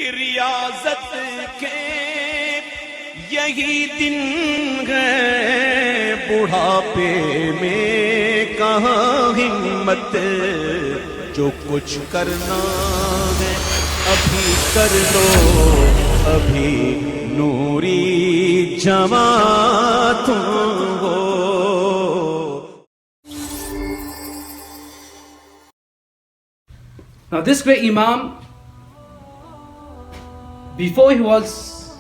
कि रियाजत के यही दिन है, बुढ़ापे में कहाँ हिम्मत, जो कुछ करना है अभी कर लो, अभी नूरी जमा तुम हो। Now this great Imam, before he was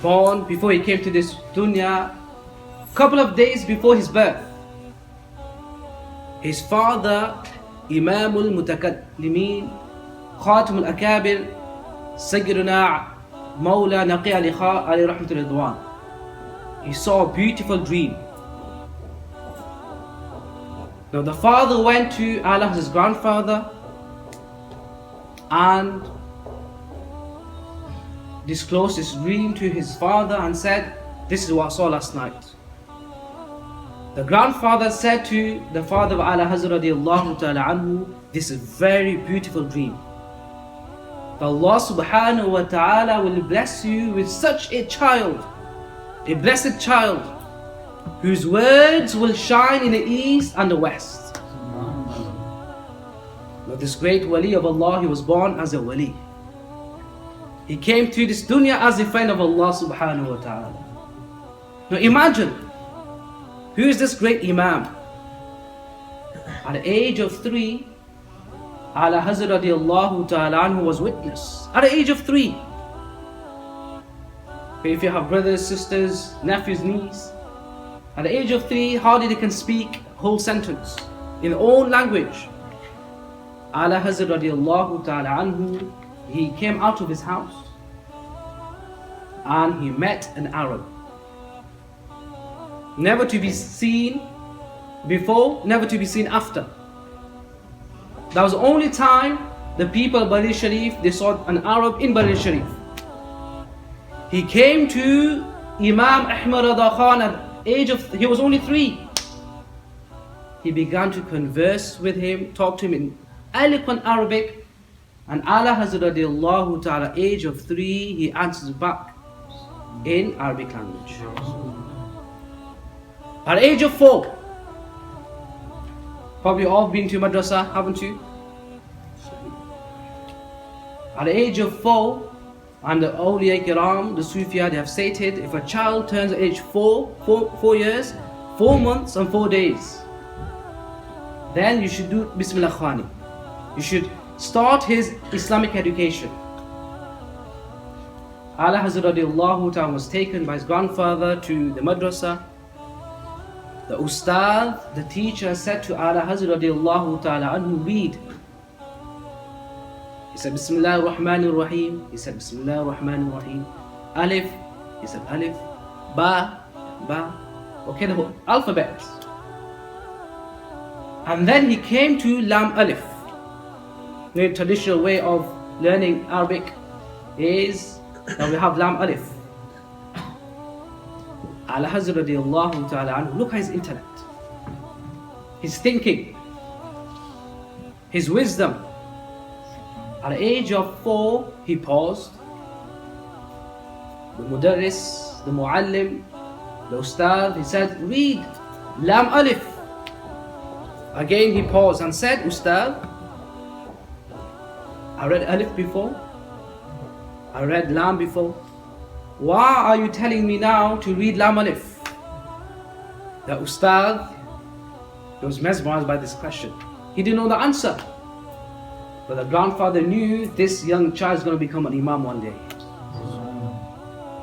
born, before he came to this dunya, couple of days before his birth, his father, Imam al-Mutakallimin, Khatim al-Akabir, Sayyidina Moulana Hussain Qadri, he saw a beautiful dream. Now the father went to Allah's grandfather and disclosed his dream to his father and said, "This is what I saw last night." The grandfather said to the father of al-Hazrat Radi Allahu, "This is a very beautiful dream. Allah Subhanahu wa ta'ala will bless you with such a child, a blessed child, whose words will shine in the east and the west." Now this great wali of Allah, he was born as a wali. He came to this dunya as a friend of Allah Subhanahu wa ta'ala. Now imagine, who is this great Imam? At the age of 3, AlaHadrat Radi Allahu ta'ala anhu was witness. At the age of 3. If you have brothers, sisters, nephews, nieces, at the age of 3, hardly they can speak whole sentence in their own language. AlaHadrat Radi Allahu ta'ala anhu, he came out of his house and he met an Arab. Never to be seen before, never to be seen after. That was the only time the people of Bareilly Sharif, they saw an Arab in Bareilly Sharif. He came to Imam Ahmed Raza Khan at age of, he was only 3. He began to converse with him, talk to him in eloquent Arabic, and AlaHadrat Radi Allahu ta'ala, age of 3, he answers back in Arabic language. At age of 4, probably all been to madrasa, haven't you? At the age of 4, and the awliya kiram, the Sufiya, they have stated, if a child turns age 4 years, 4 months and 4 days, then you should do Bismillah Khani. You should start his Islamic education. AlaHadrat Radi Allahu ta'ala was taken by his grandfather to the madrasa. The ustad, the teacher, said to AlaHadrat Radi Allahu ta'ala anhu, read. He said Bismillah ar-Rahman ar-Rahim. He said Bismillah ar-Rahman ar-Rahim. Alif. He said Alif. Ba. Okay, the whole alphabet. And then he came to Lam Alif. The traditional way of learning Arabic is that we have Lam Alif. AlaHadrat Radi Allahu ta'ala anhu, look at his intellect, his thinking, his wisdom. At the age of 4, he paused. The mudarris, the muallim, the ustad, he said, read Lam Alif. Again he paused and said, Ustad, I read Alif before, I read Lam before. Why are you telling me now to read Lam Alif? The ustad was mesmerized by this question. He didn't know the answer. But the grandfather knew this young child is going to become an imam one day.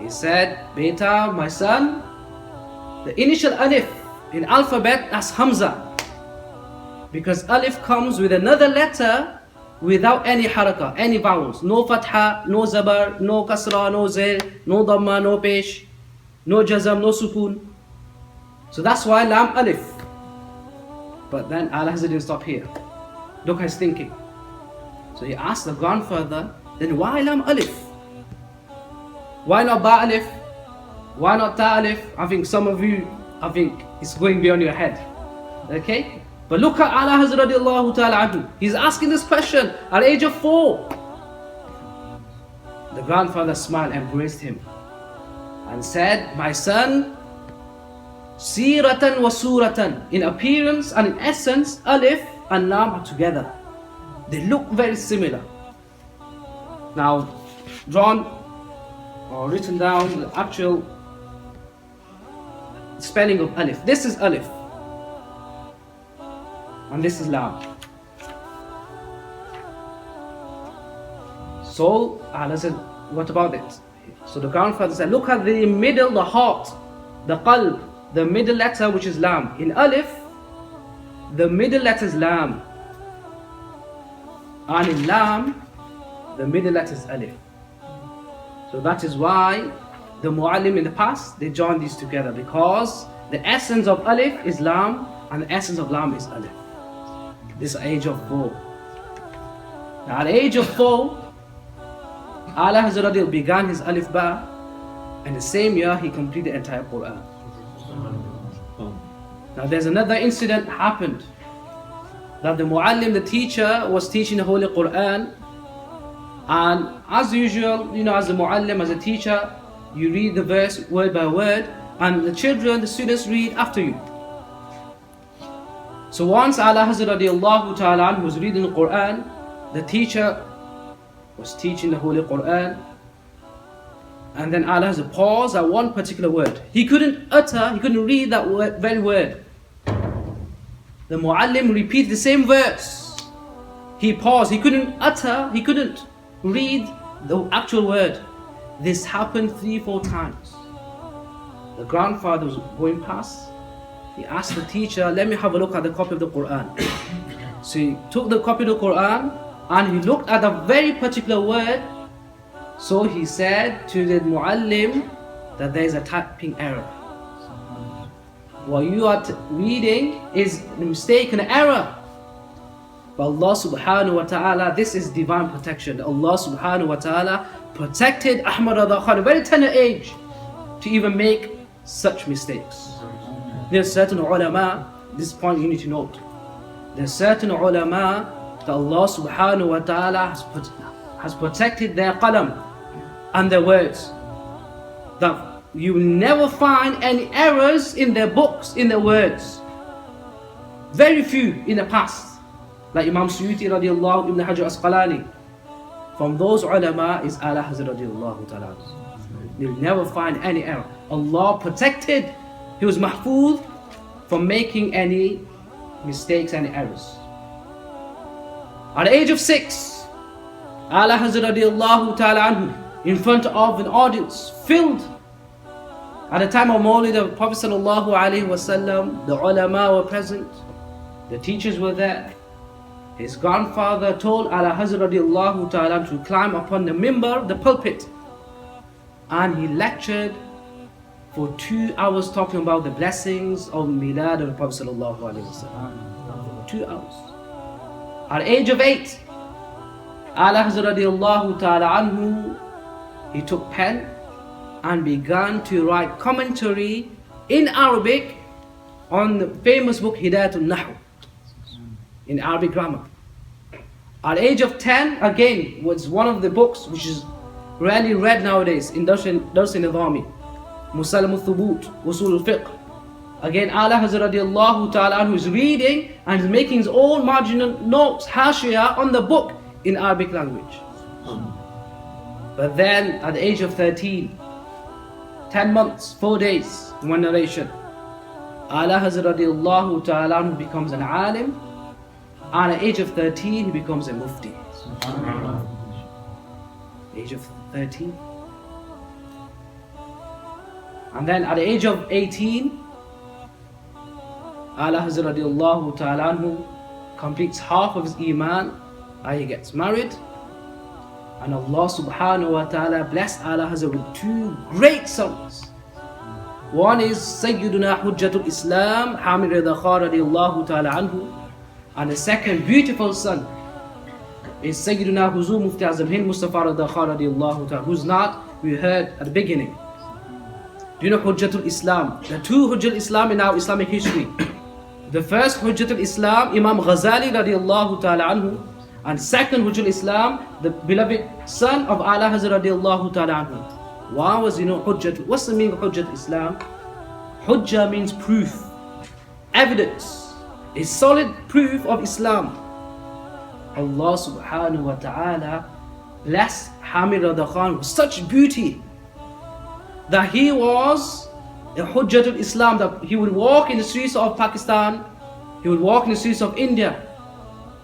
He said, Beta, my son, the initial alif in alphabet, that's Hamza. Because alif comes with another letter without any haraka, any vowels. No fatha, no zabar, no kasra, no zair, no dhamma, no pesh, no jazam, no sukun. So that's why Lam Alif. But then AlaHadrat didn't stop here. Look at his thinking. So he asked the grandfather, then why Lam Alif? Why not Ba Alif? Why not Ta Alif? I think some of you, it's going beyond your head. Okay? But look at AlaHadrat Radi Allahu ta'ala anhu. He's asking this question at the age of 4. The grandfather smiled, embraced him, and said, "My son, Siratan wa suratan, in appearance and in essence, alif and lam are together. They look very similar." Now, drawn or written down the actual spelling of alif. This is alif, and this is lam. So Allah said, "What about it?" So the grandfather said, "Look at the middle, the heart, the qalb, the middle letter, which is lam. In alif, the middle letter is lam, and in lam, the middle letter is alif. So that is why the muallim in the past, they joined these together, because the essence of alif is lam and the essence of lam is alif. This age of 4. Now at the age of 4, AlaHadrat began his alif ba, and the same year he completed the entire Qur'an. Now there's another incident happened, that the muallim, the teacher, was teaching the Holy Qur'an, and as usual, as a muallim, as a teacher, you read the verse word by word, and the children, the students read after you. So once AlaHadrat Radi Allahu was reading the Qur'an, the teacher was teaching the Holy Qur'an, and then AlaHadrat paused at one particular word. He couldn't read that very word. The muallim repeated the same verse. He paused, he couldn't read the actual word. This happened 3-4 times. The grandfather was going past. He asked the teacher, "Let me have a look at the copy of the Qur'an." So he took the copy of the Qur'an and he looked at a very particular word. So he said to the muallim that there is a typing error. What you are reading is a mistake, an error. But Allah Subhanahu wa ta'ala, this is divine protection. Allah Subhanahu wa ta'ala protected Ahmad Raza Khan at a very tender age to even make such mistakes. There are certain ulama, this point you need to note. There are certain ulama that Allah Subhanahu wa ta'ala has protected their qalam and their words, that you will never find any errors in their books, in their words. Very few in the past, like Imam Sayyidi Radi Allahu, Ibn Hajar Asqalani. From those ulama is AlaHadrat Radi Allahu ta'ala. You'll never find any error. Allah protected, he was mahfuz from making any mistakes, any errors. At the age of 6, AlaHadrat Radi Allahu ta'ala anhu, in front of an audience filled. At the time of Mawlid of Prophet Sallallahu Alaihi Wasallam, the ulama were present, the teachers were there. His grandfather told AlaHadrat Radi Allahu ta'ala to climb upon the mimbar, the pulpit, and he lectured for 2 hours talking about the blessings of Milad of the Prophet Sallallahu Alaihi Wasallam. 2 hours. At the age of 8, AlaHadrat Radi Allahu ta'ala anhu, he took pen and began to write commentary in Arabic on the famous book Hidayatul Nahu, in Arabic grammar. At the age of 10, again, was one of the books which is rarely read nowadays in Dars al-Nizami, Musallam al-Thubut, Usul al-Fiqh. Again, AlaHadrat Radiallahu ta'ala who is reading and is making his own marginal notes, hashiyah, on the book in Arabic language. But then at the age of 13, 10 months, 4 days, one narration, AlaHadrat Radiallahu ta'ala who becomes an alim, and at the age of 13 he becomes a mufti. Age of 13. And then at the age of 18, AlaHadrat Radiallahu ta'ala anhu completes half of his iman, and he gets married. And Allah Subhanahu wa ta'ala blessed AlaHadrat with 2 great sons. One is Sayyidina Hujjatul Islam, Hamid Raza Khan Radiallahu ta'ala anhu. And the second beautiful son is Sayyidina Huzur Mufti Azam Hind Mustafa Raza Khan Radiallahu ta'ala, who's not, we heard at the beginning. Do you know Hujjatul Islam? The 2 Hujjatul Islam in our Islamic history. The first Hujjatul Islam, Imam Ghazali Radiallahu ta'ala anhu, And second Hujjul Islam, the beloved son of AlaHadrat Radi Allahu ta'ala anhu. Why was Hujjat? What's the meaning of Hujjat Islam? Hujjah means proof, evidence, a solid proof of Islam. Allah subhanahu wa ta'ala blessed Ahmed Raza Khan with such beauty that he was a Hujjatul Islam, that he would walk in the streets of Pakistan, he would walk in the streets of India,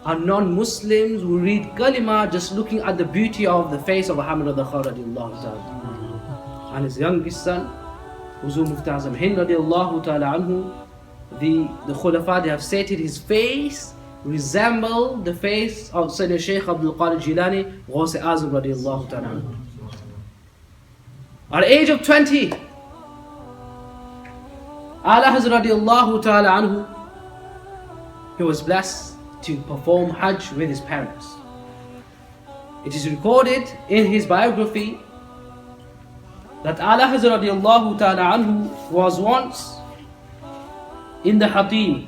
and non-Muslims would read kalima just looking at the beauty of the face of Ahmed Raza Khan radiallahu ta'ala. And his youngest son, Huzur Mufti Azam Hind radiallahu ta'ala anhu, the Khulafa, they have stated his face resembled the face of Sayyidina Shaykh al-Qadir al-Jilani, al-Azam radiallahu ta'ala anhu. At the age of 20, AlaHadrat radiallahu ta'ala anhu, he was blessed to perform Hajj with his parents. It is recorded in his biography that AlaHadrat radiallahu ta'ala anhu was once in the Hatim,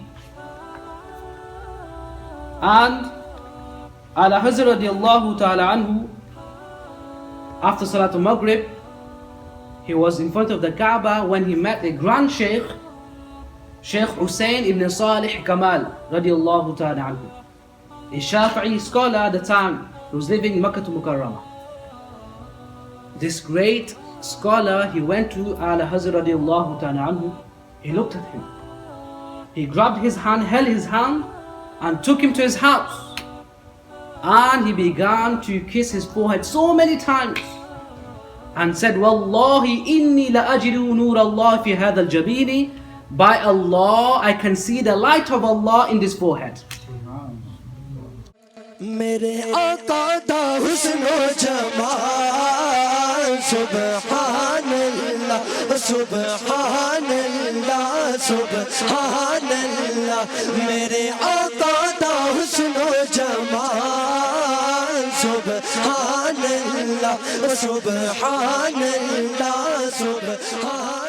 and AlaHadrat radiallahu ta'ala anhu, after Salatul Maghrib, he was in front of the Kaaba when he met a grand Shaykh, Shaykh Hussain ibn Salih Kamal radiallahu ta'ala anhu, a Shafi'i scholar at the time, who was living in Makkah Mukarramah. This great scholar, he went to AlaHadrat radiallahu ta'ala anhu, he looked at him, he grabbed his hand, held his hand, and took him to his house, and he began to kiss his forehead so many times, and said, Wallahi inni la ajidu nur Allah fi hadha al-jabini. By Allah, I can see the light of Allah in this forehead. मेरे आका दा हुस्न जमाल सुभान अल्लाह सुभान अल्लाह सुभान अल्लाह मेरे आका दा हुस्न जमाल सुभान अल्लाह सुभान अल्लाह सुभान